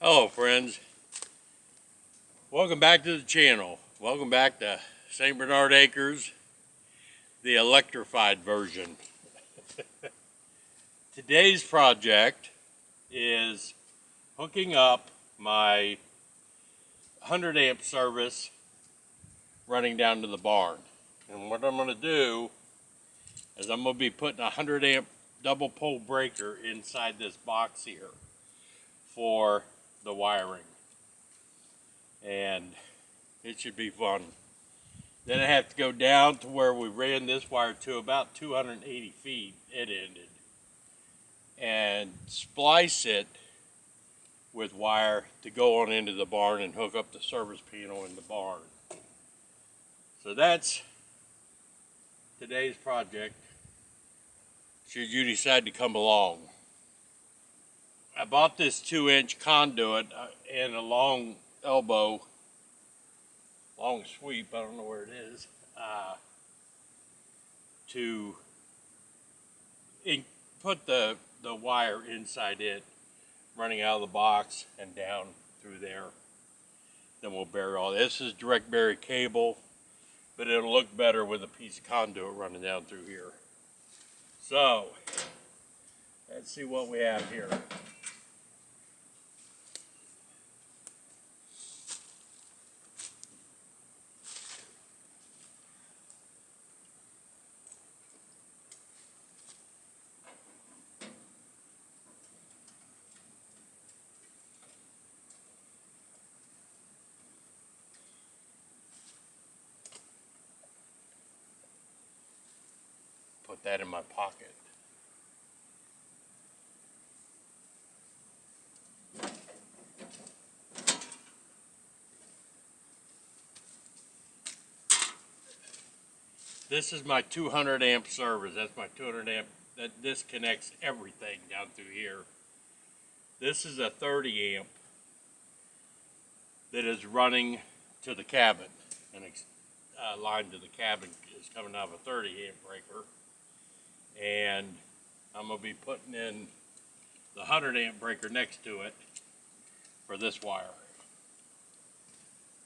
Hello friends, welcome back to the channel. Welcome back to St. Bernard Acres, the electrified version. Today's project is hooking up my 100 amp service running down to the barn. And what I'm going to do is I'm going to be putting a 100 amp double pole breaker inside this box here for the wiring. And it should be fun. Then I have to go down to where we ran this wire to about 280 feet, it ended, and splice it with wire to go on into the barn and hook up the service panel in the barn. So that's today's project, should you decide to come along. I bought this 2-inch conduit and a long elbow, long sweep, I don't know where it is, to put the wire inside it, running out of the box and down through there. Then we'll bury all this. This is direct bury cable, but it'll look better with a piece of conduit running down through here. So, let's see what we have here. Put that in my pocket. This is my 200 amp service. That's my 200 amp. That disconnects everything down through here. This is a 30 amp that is running to the cabin. And line to the cabin is coming out of a 30 amp breaker. And I'm going to be putting in the 100 amp breaker next to it for this wire.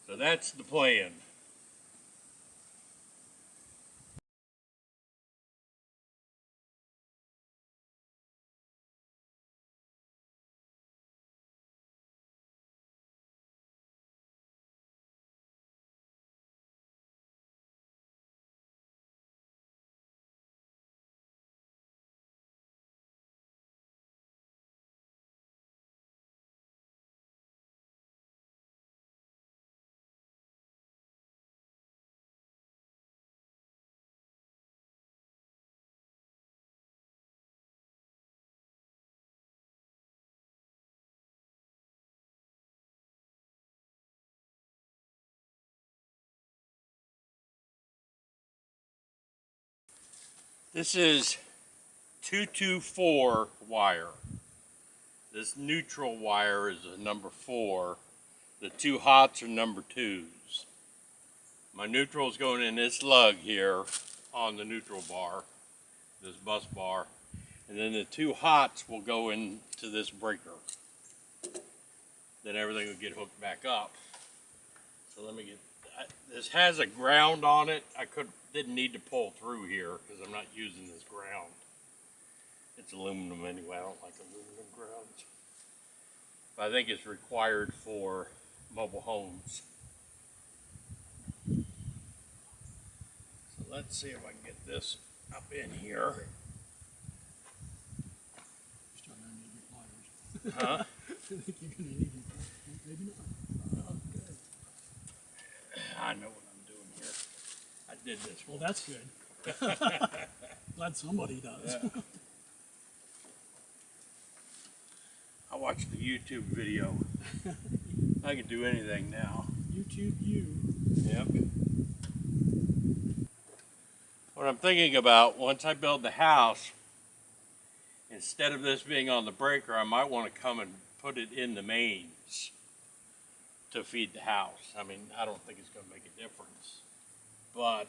So that's the plan. This is 224 wire. This neutral wire is a number 4. The two hots are number 2s. My neutral is going in this lug here on the neutral bar, this bus bar. And then the two hots will go into this breaker. Then everything will get hooked back up. So let me get, this has a ground on it. Didn't need to pull through here because I'm not using this ground. It's aluminum anyway. I don't like aluminum grounds. But I think it's required for mobile homes. So let's see if I can get this up in here. Huh? I think you're going to need it. Maybe not. Okay. I know what I'm doing here. I did this. Well, that's good. Glad somebody does. Yeah. I watched the YouTube video. I can do anything now. YouTube you. Yep. What I'm thinking about, once I build the house, instead of this being on the breaker, I might want to come and put it in the mains to feed the house. I mean, I don't think it's going to make a difference, but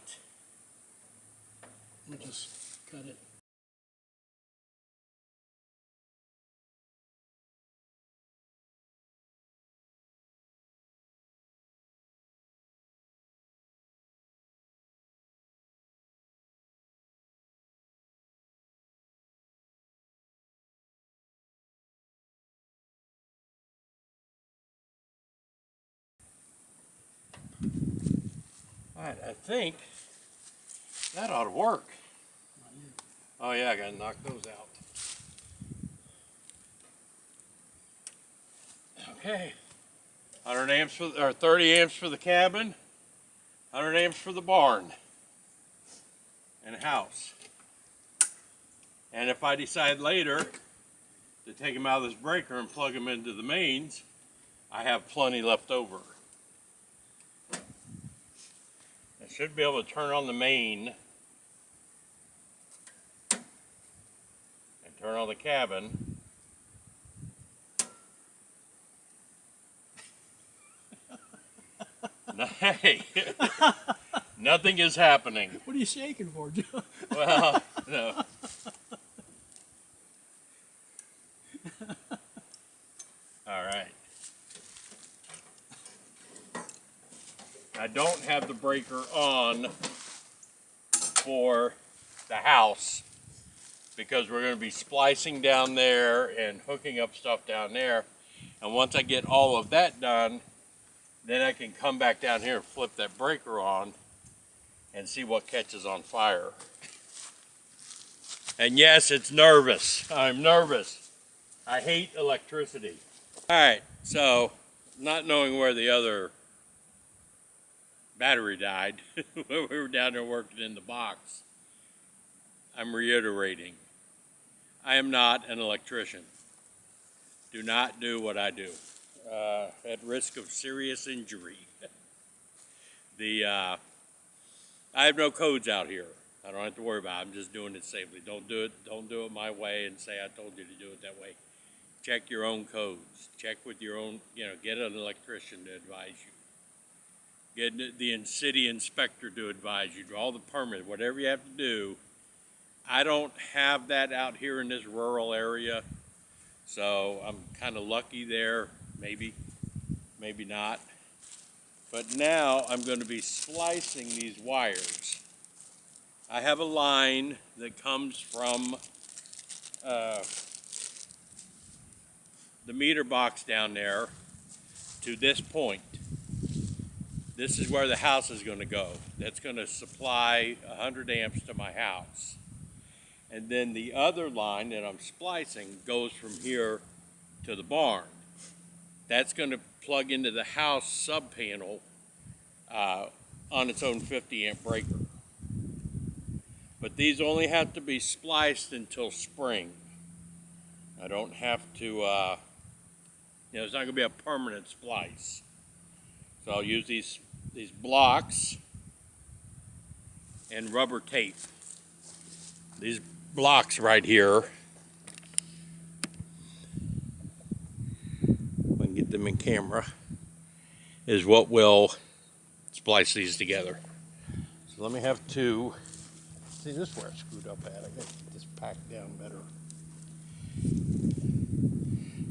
We'll just cut it. Alright, I think that ought to work. Not yet. Oh yeah, I gotta knock those out. Okay. 100 amps for, or 30 amps for the cabin, 100 amps for the barn and house. And if I decide later to take them out of this breaker and plug them into the mains, I have plenty left over. I should be able to turn on the main and turn on the cabin. Hey, nothing is happening. What are you shaking for, Joe? Well, no. All right. I don't have the breaker on for the house because we're going to be splicing down there and hooking up stuff down there. And once I get all of that done, then I can come back down here and flip that breaker on and see what catches on fire. And yes, it's nervous. I'm nervous. I hate electricity. All right, so not knowing where the other battery died when we were down there working in the box, I'm reiterating, I am not an electrician. Do not do what I do. At risk of serious injury. I have no codes out here. I don't have to worry about it. I'm just doing it safely. Don't do it my way and say I told you to do it that way. Check your own codes. Check with your own, get an electrician to advise you. Get the city inspector to advise you. Draw the permit, whatever you have to do. I don't have that out here in this rural area, so I'm kind of lucky there. Maybe not. But now I'm going to be splicing these wires. I have a line that comes from the meter box down there to this point. This is where the house is going to go. That's going to supply 100 amps to my house. And then the other line that I'm splicing goes from here to the barn. That's going to plug into the house sub panel on its own 50 amp breaker. But these only have to be spliced until spring. I don't have to, it's not going to be a permanent splice. So I'll use these blocks and rubber tape. These blocks right here, get them in camera, is what will splice these together. So let me have two. See, this is where I screwed up at. I got to get this packed down better.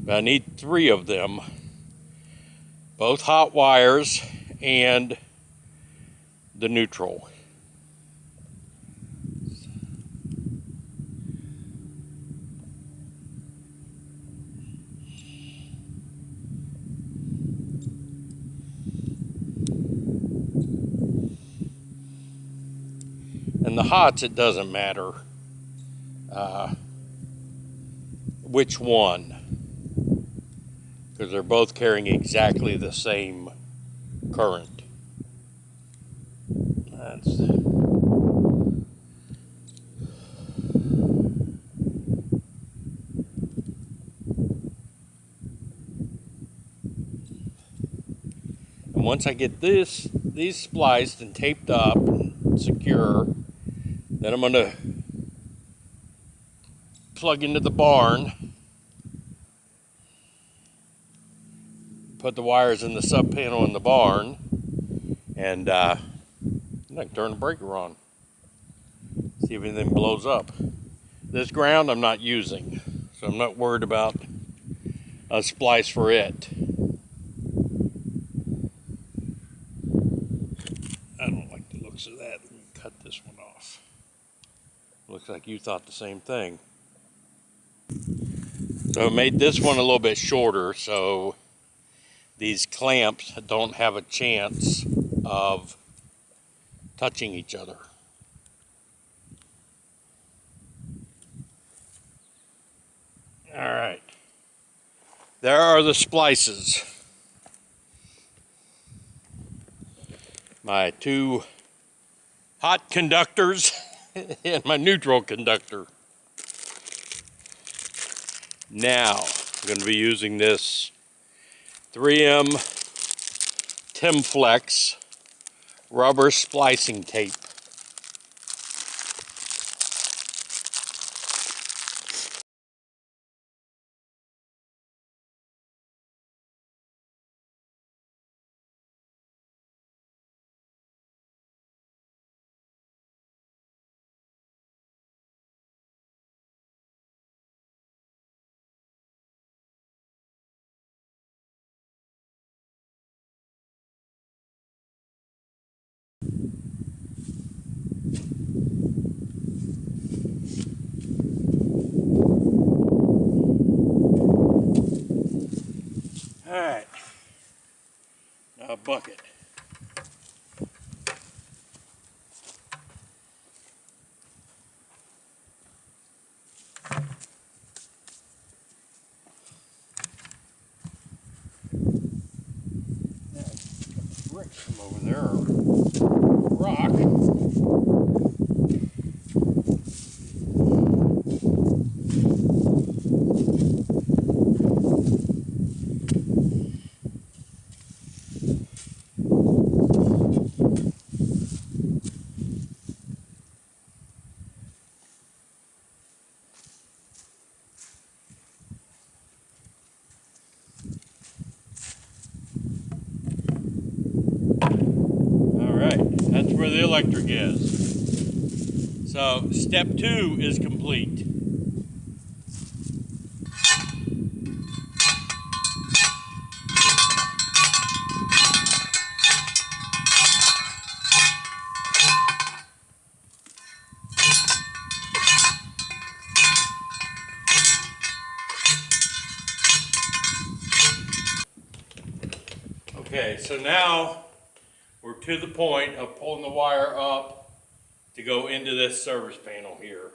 But I need 3 of them, both hot wires and the neutral. And the hots, it doesn't matter which one, because they're both carrying exactly the same current. And once I get these spliced and taped up and secure, then I'm going to plug into the barn, put the wires in the sub panel in the barn, and I can turn the breaker on. See if anything blows up. This ground I'm not using, so I'm not worried about a splice for it. I don't like the looks of that. Let me cut this one off. Looks like you thought the same thing. So I made this one a little bit shorter so these clamps don't have a chance of touching each other. All right. There are the splices. My two hot conductors and my neutral conductor. Now, I'm going to be using this 3M Timflex rubber splicing tape. All right, now a bucket. Bricks from over there, rock. All right, that's where the electric is. So step 2 is complete. Okay, so now we're to the point of pulling the wire up to go into this service panel here.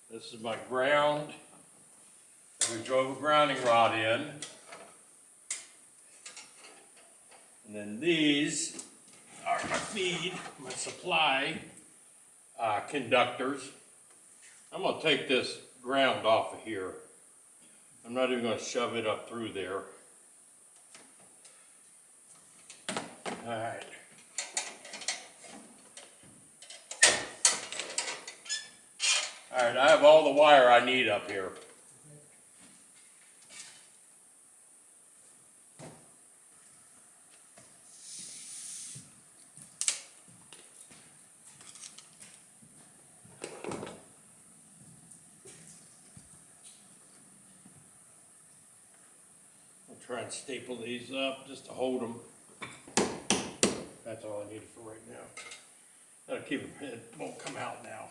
This is my ground. We drove a grounding rod in. And then these are my feed, my supply conductors. I'm going to take this ground off of here. I'm not even going to shove it up through there. All right. All right, I have all the wire I need up here. I'll try and staple these up just to hold them. That's all I need for right now. That'll keep them, it won't come out now.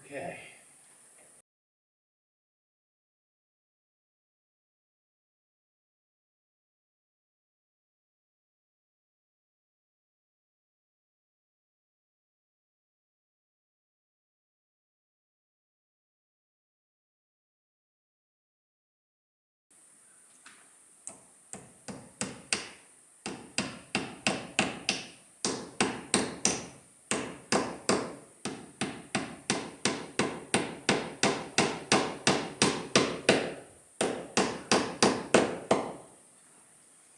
Okay.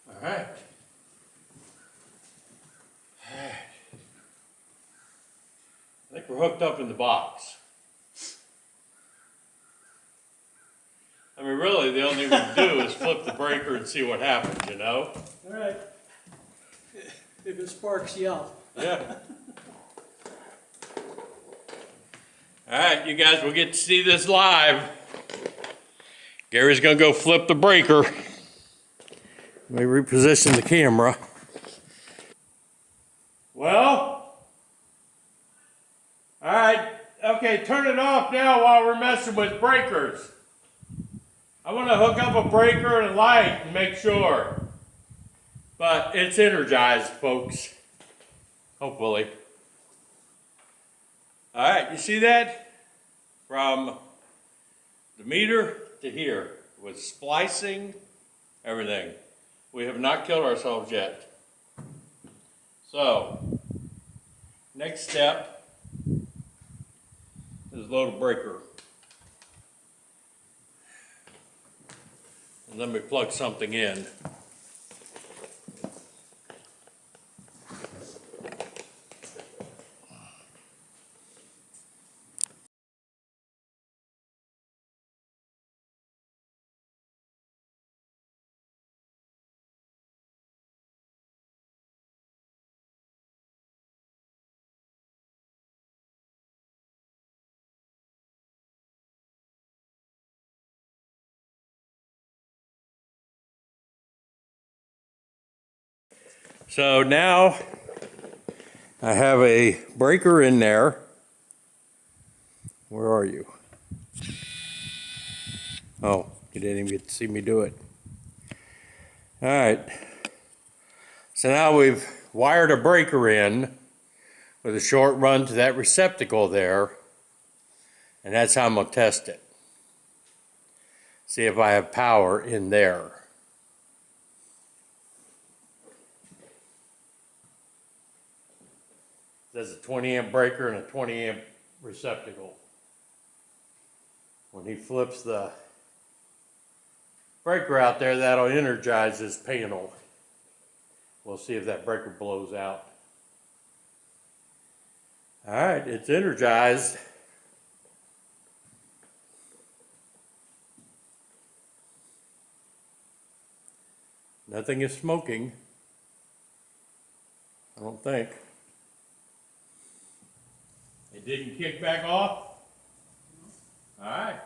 All right. I think we're hooked up in the box. I mean, really, the only thing we can do is flip the breaker and see what happens, you know? All right. If it sparks, yell. Yeah. All right, you guys will get to see this live. Gary's gonna go flip the breaker. Let me reposition the camera. Well, all right, okay, turn it off now while we're messing with breakers. I want to hook up a breaker and a light and make sure. But it's energized, folks. Hopefully. All right, you see that? From the meter to here with splicing, everything. We have not killed ourselves yet. So, next step is load a breaker. And let me plug something in. So now I have a breaker in there. Where are you? Oh, you didn't even get to see me do it. All right. So now we've wired a breaker in with a short run to that receptacle there. And that's how I'm going to test it. See if I have power in there. There's a 20 amp breaker and a 20 amp receptacle. When he flips the breaker out there, that'll energize this panel. We'll see if that breaker blows out. All right, it's energized. Nothing is smoking. I don't think. It didn't kick back off? All right.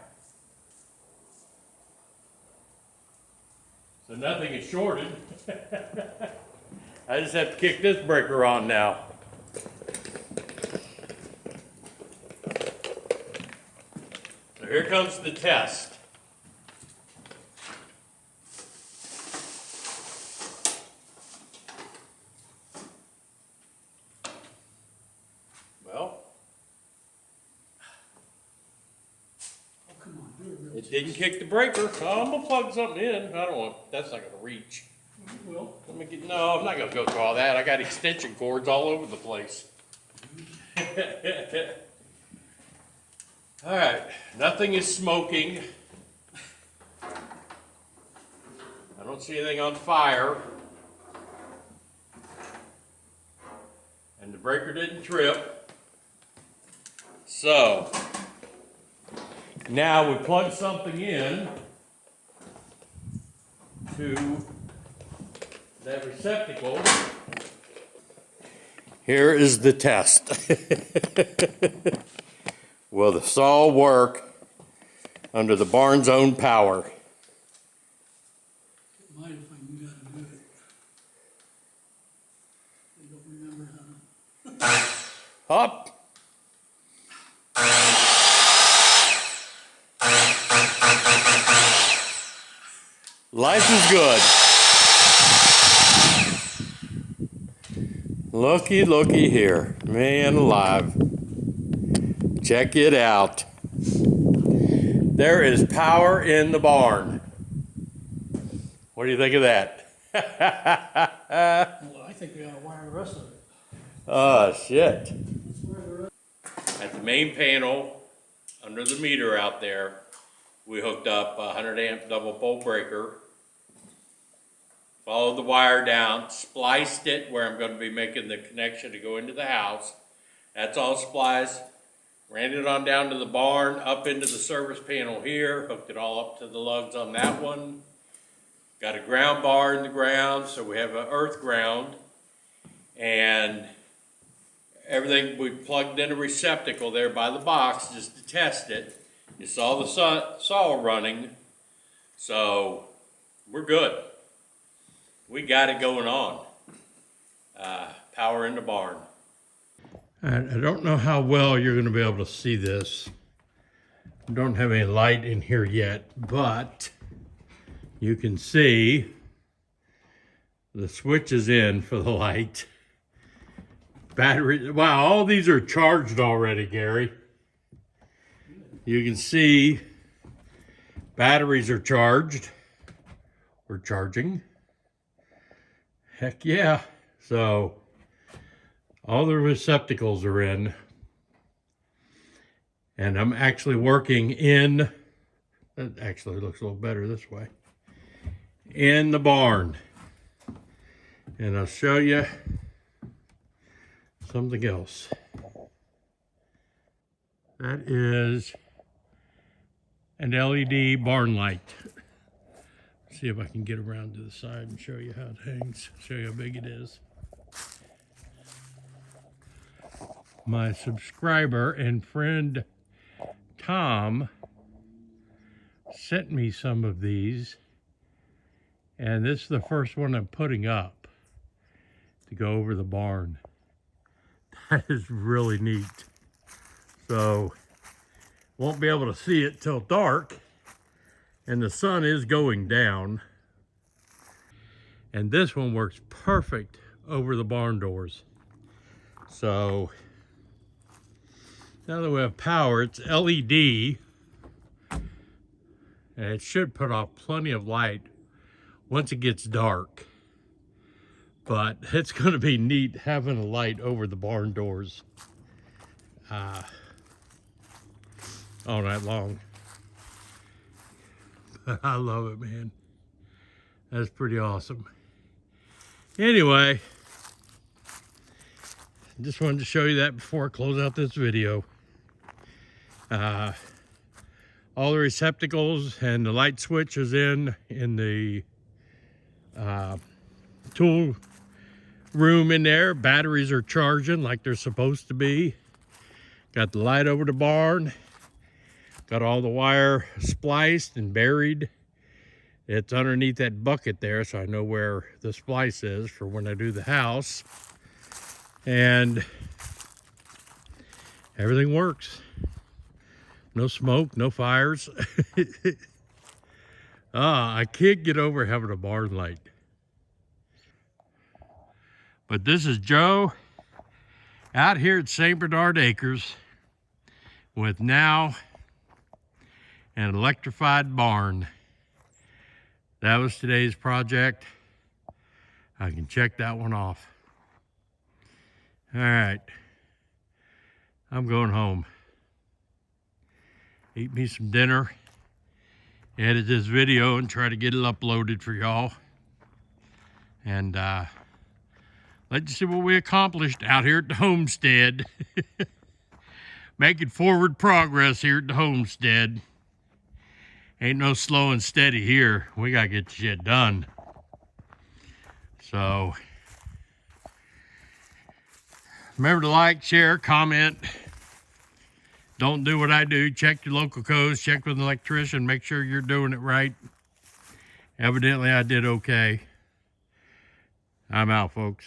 So nothing is shorted. I just have to kick this breaker on now. So here comes the test. Well, Come on, do it real. it didn't kick the breaker. Oh, I'm gonna plug something in. I don't want, that's not gonna reach. Well, Let me get, no, I'm not gonna go through all that. I got extension cords all over the place. All right, nothing is smoking. I don't see anything on fire. And the breaker didn't trip. So, now we plug something in to that receptacle. Here is the test. Will the saw work under the barn's own power? it might if I knew how to do it. I don't remember how to. Up. Life is good. Looky here. Man alive. Check it out. There is power in the barn. What do you think of that? Well, I think we ought to wire the rest of it. Oh, shit. Let's wire the rest. At the main panel, under the meter out there, we hooked up a 100 amp double pole breaker. Followed the wire down, spliced it where I'm going to be making the connection to go into the house. That's all spliced. Ran it on down to the barn, up into the service panel here, hooked it all up to the lugs on that one. Got a ground bar in the ground, so we have an earth ground. And everything, we plugged in a receptacle there by the box just to test it. You saw the saw running, so we're good. We got it going on. Power in the barn. I don't know how well you're going to be able to see this. I don't have any light in here yet, but you can see The switch is in for the light. Battery, wow, all these are charged already, Gary. You can see batteries are charged. We're charging. Heck yeah. So all the receptacles are in. And I'm actually working in, that actually looks a little better this way, in the barn. And I'll show you something else. That is an LED barn light. See if I can get around to the side and show you how it hangs, show you how big it is. My subscriber and friend Tom sent me some of these, and this is the first one I'm putting up to go over the barn. That is really neat. So won't be able to see it till dark, and the sun is going down. And this one works perfect over the barn doors. So now that we have power, it's LED, and it should put off plenty of light once it gets dark. But it's going to be neat having a light over the barn doors all night long. I love it, man. That's pretty awesome. Anyway, just wanted to show you that before I close out this video. All the receptacles and the light switch is in the tool room in there. Batteries are charging like they're supposed to be. Got the light over the barn. Got all the wire spliced and buried. It's underneath that bucket there, so I know where the splice is for when I do the house. And everything works. No smoke, no fires. I can't get over having a barn light. But this is Joe out here at St. Bernard Acres with now an electrified barn. That was today's project. I can check that one off. All right, I'm going home. Eat me some dinner, edit this video and try to get it uploaded for y'all. And let's see what we accomplished out here at the homestead. Making forward progress here at the homestead. Ain't no slow and steady here. We gotta get the shit done. So remember to like, share, comment. Don't do what I do. Check your local codes. Check with an electrician. Make sure you're doing it right. Evidently, I did okay. I'm out, folks.